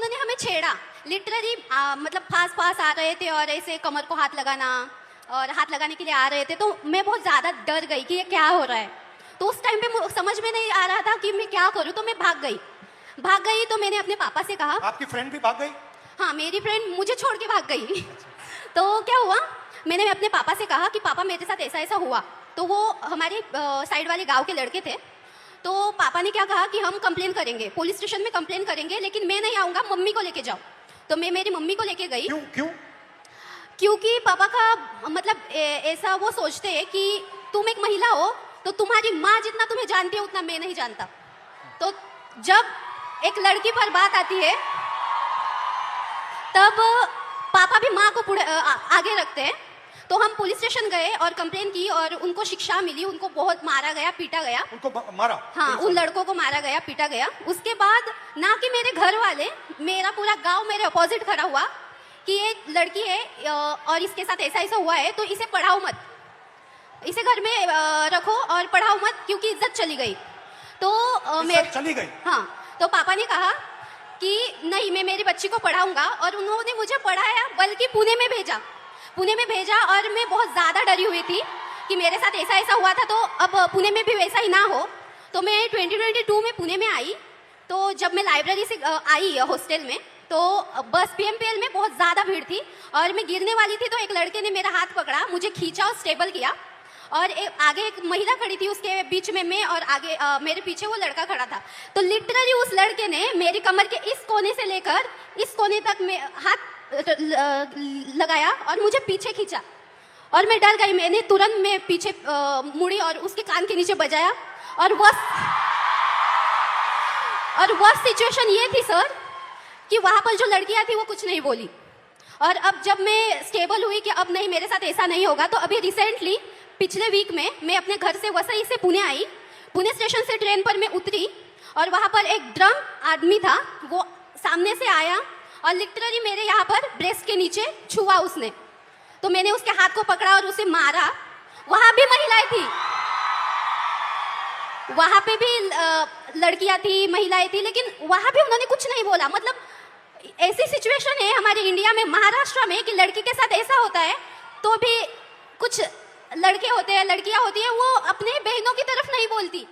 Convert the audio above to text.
उन्होंने हमें छेड़ा लिटरली, मतलब पास पास आ रहे थे और ऐसे कमर को हाथ लगाना और हाथ लगाने के लिए आ रहे थे, तो मैं बहुत ज़्यादा डर गई कि ये क्या हो रहा है। तो उस टाइम पे समझ में नहीं आ रहा था कि मैं क्या करूँ, तो मैं भाग गई। तो मैंने अपने पापा से कहा। आपकी फ्रेंड भी भाग गई? हाँ, मेरी फ्रेंड मुझे छोड़ के भाग गई। तो क्या हुआ, मैंने अपने पापा से कहा कि पापा मेरे साथ ऐसा ऐसा हुआ। तो वो हमारे साइड वाले गांव के लड़के थे। तो पापा ने क्या कहा कि हम कंप्लेन करेंगे, पुलिस स्टेशन में कंप्लेन करेंगे, लेकिन मैं नहीं आऊँगा, मम्मी को लेके जाओ। तो मैं मेरी मम्मी को लेके गई। क्यों? क्योंकि पापा का मतलब ऐसा वो सोचते हैं कि तुम एक महिला हो तो तुम्हारी माँ जितना तुम्हें जानती है उतना मैं नहीं जानता। तो जब एक लड़की पर बात आती है तब पापा भी माँ को आगे रखते हैं। तो हम पुलिस स्टेशन गए और कंप्लेन की और उनको शिक्षा मिली, उनको बहुत मारा गया, पीटा गया। उनको मारा? हाँ, उन लड़कों को मारा गया, पीटा गया। उसके बाद ना कि मेरे घर वाले, मेरा पूरा गांव मेरे अपोजिट खड़ा हुआ कि ये लड़की है और इसके साथ ऐसा ऐसा हुआ है, तो इसे पढ़ाओ मत, इसे घर में रखो और पढ़ाओ मत, क्योंकि इज्जत चली गई। तो इज्जत चली गई? हाँ। तो पापा ने कहा कि नहीं, मैं मेरी बच्ची को पढ़ाऊंगा, और उन्होंने मुझे पढ़ाया, बल्कि पुणे में भेजा। और मैं बहुत ज़्यादा डरी हुई थी कि मेरे साथ ऐसा ऐसा हुआ था, तो अब पुणे में भी वैसा ही ना हो। तो मैं 2022 में पुणे में आई। तो जब मैं लाइब्रेरी से आई हॉस्टल में, तो बस PMPL में बहुत ज़्यादा भीड़ थी और मैं गिरने वाली थी। तो एक लड़के ने मेरा हाथ पकड़ा, मुझे खींचा और स्टेबल किया, और आगे एक महिला खड़ी थी, उसके बीच में मैं, और आगे मेरे पीछे वो लड़का खड़ा था। तो लिटरली उस लड़के ने मेरी कमर के इस कोने से लेकर इस कोने तक में हाथ लगाया और मुझे पीछे खींचा, और मैं डर गई। मैंने तुरंत में पीछे मुड़ी और उसके कान के नीचे बजाया। और वह सिचुएशन ये थी सर कि वहाँ पर जो लड़कियाँ थी वो कुछ नहीं बोली। और अब जब मैं स्टेबल हुई कि अब नहीं, मेरे साथ ऐसा नहीं होगा, तो अभी रिसेंटली पिछले वीक में मैं अपने घर से वसई से पुणे आई। पुणे स्टेशन से ट्रेन पर मैं उतरी और वहाँ पर एक ड्रम आदमी था, वो सामने से आया और लिटरली मेरे यहाँ पर ब्रेस्ट के नीचे छुआ उसने। तो मैंने उसके हाथ को पकड़ा और उसे मारा। वहाँ भी महिलाएं थी, वहाँ पे भी लड़कियाँ थी, महिलाएं थी, लेकिन वहाँ भी उन्होंने कुछ नहीं बोला। मतलब ऐसी सिचुएशन है हमारे इंडिया में, महाराष्ट्र में, कि लड़की के साथ ऐसा होता है तो भी कुछ लड़के होते हैं, लड़कियाँ होती है, वो अपने बहनों की तरफ नहीं बोलती।